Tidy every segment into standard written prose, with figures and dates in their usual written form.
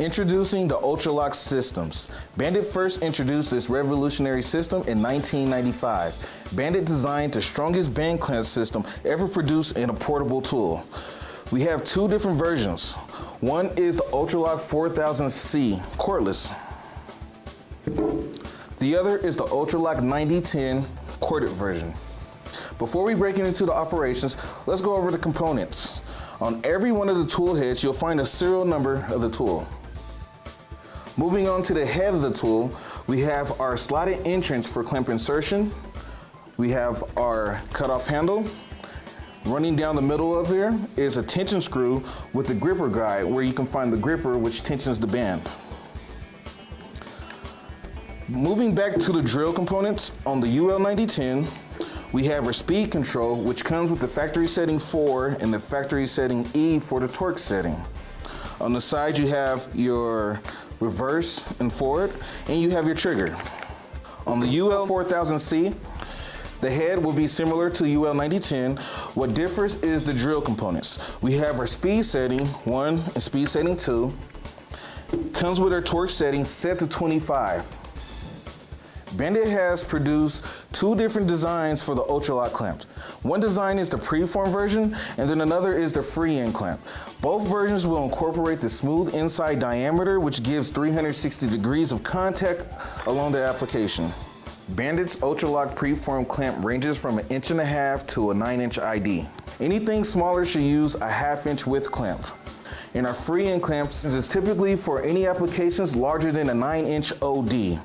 Introducing the Ultra-Lok systems. Bandit first introduced this revolutionary system in 1995. Bandit designed the strongest band clamp system ever produced in a portable tool. We have two different versions. One is the Ultra-Lok 4000C cordless. The other is the Ultra-Lok 9010 corded version. Before we break into the operations, let's go over the components. On every one of the tool heads, you'll find a serial number of the tool. Moving on to the head of the tool, we have our slotted entrance for clamp insertion. We have our cutoff handle. Running down the middle of there is a tension screw with a gripper guide where you can find the gripper which tensions the band. Moving back to the drill components, on the UL 9010, we have our speed control, which comes with the factory setting 4 and the factory setting E for the torque setting. On the side, you have your reverse and forward, and you have your trigger. On the UL 4000C, the head will be similar to UL 9010. What differs is the drill components. We have our speed setting 1 and speed setting 2. Comes with our torque setting set to 25. Bandit has produced two different designs for the Ultra-Lok clamps. One design is the preform version, and then another is the free-end clamp. Both versions will incorporate the smooth inside diameter, which gives 360 degrees of contact along the application. Bandit's Ultra-Lok preform clamp ranges from 1.5 inches to a 9-inch ID. Anything smaller should use a 1/2 inch width clamp. And our free-end clamps is typically for any applications larger than a 9-inch OD.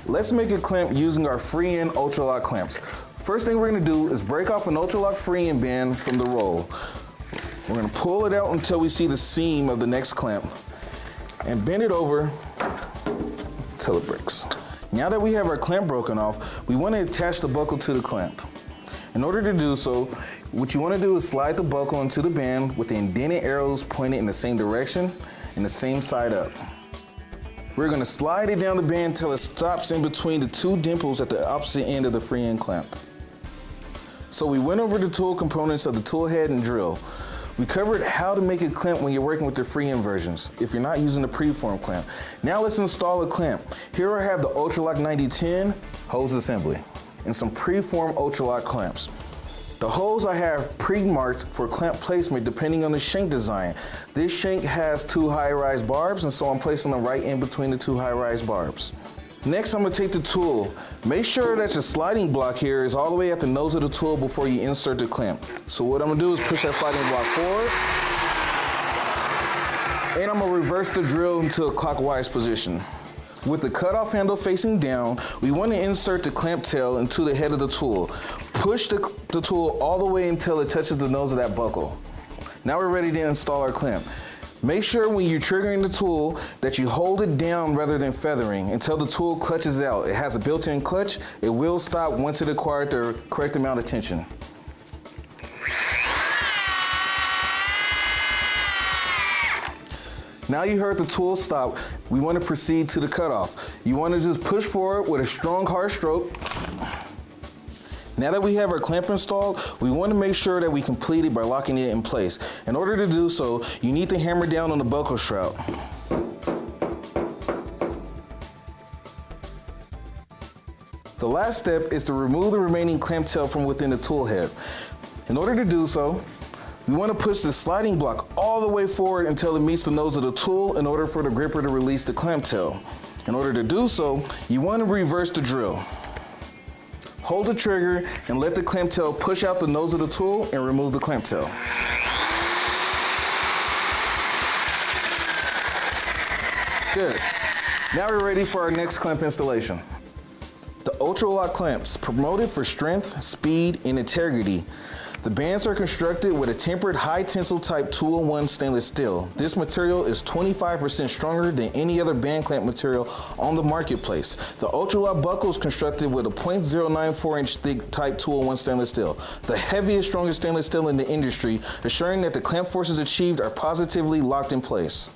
Let's make a clamp using our free-end Ultra-Lok clamps. First thing we're going to do is break off an Ultra-Lok free-end band from the roll. We're going to pull it out until we see the seam of the next clamp and bend it over until it breaks. Now that we have our clamp broken off, we want to attach the buckle to the clamp. In order to do so, what you want to do is slide the buckle into the band with the indented arrows pointed in the same direction and the same side up. We're going to slide it down the band until it stops in between the two dimples at the opposite end of the free-end clamp. So we went over the tool components of the tool head and drill. We covered how to make a clamp when you're working with the free-end versions, if you're not using the preform clamp. Now let's install a clamp. Here I have the Ultra-Lok 9010 hose assembly and some preform Ultra-Lok clamps. The holes I have pre-marked for clamp placement depending on the shank design. This shank has 2 high-rise barbs, and so I'm placing them right in between the 2 high-rise barbs. Next, I'm going to take the tool. Make sure that your sliding block here is all the way at the nose of the tool before you insert the clamp. So what I'm going to do is push that sliding block forward, and I'm going to reverse the drill into a clockwise position. With the cutoff handle facing down, we want to insert the clamp tail into the head of the tool. Push the tool all the way until it touches the nose of that buckle. Now we're ready to install our clamp. Make sure when you're triggering the tool that you hold it down rather than feathering until the tool clutches out. It has a built-in clutch. It will stop once it acquires the correct amount of tension. Now you heard the tool stop, we want to proceed to the cutoff. You want to just push forward with a strong hard stroke. Now that we have our clamp installed, we want to make sure that we complete it by locking it in place. In order to do so, you need to hammer down on the buckle shroud. The last step is to remove the remaining clamp tail from within the tool head. In order to do so, we want to push the sliding block all the way forward until it meets the nose of the tool in order for the gripper to release the clamp tail. In order to do so, you want to reverse the drill. Hold the trigger and let the clamp tail push out the nose of the tool and remove the clamp tail. Good. Now we're ready for our next clamp installation. The Ultra-Lok clamps, promoted for strength, speed, and integrity. The bands are constructed with a tempered high tensile type 201 stainless steel. This material is 25% stronger than any other band clamp material on the marketplace. The Ultra-Lok buckle is constructed with a 0.094 inch thick type 201 stainless steel, the heaviest, strongest stainless steel in the industry, assuring that the clamp forces achieved are positively locked in place.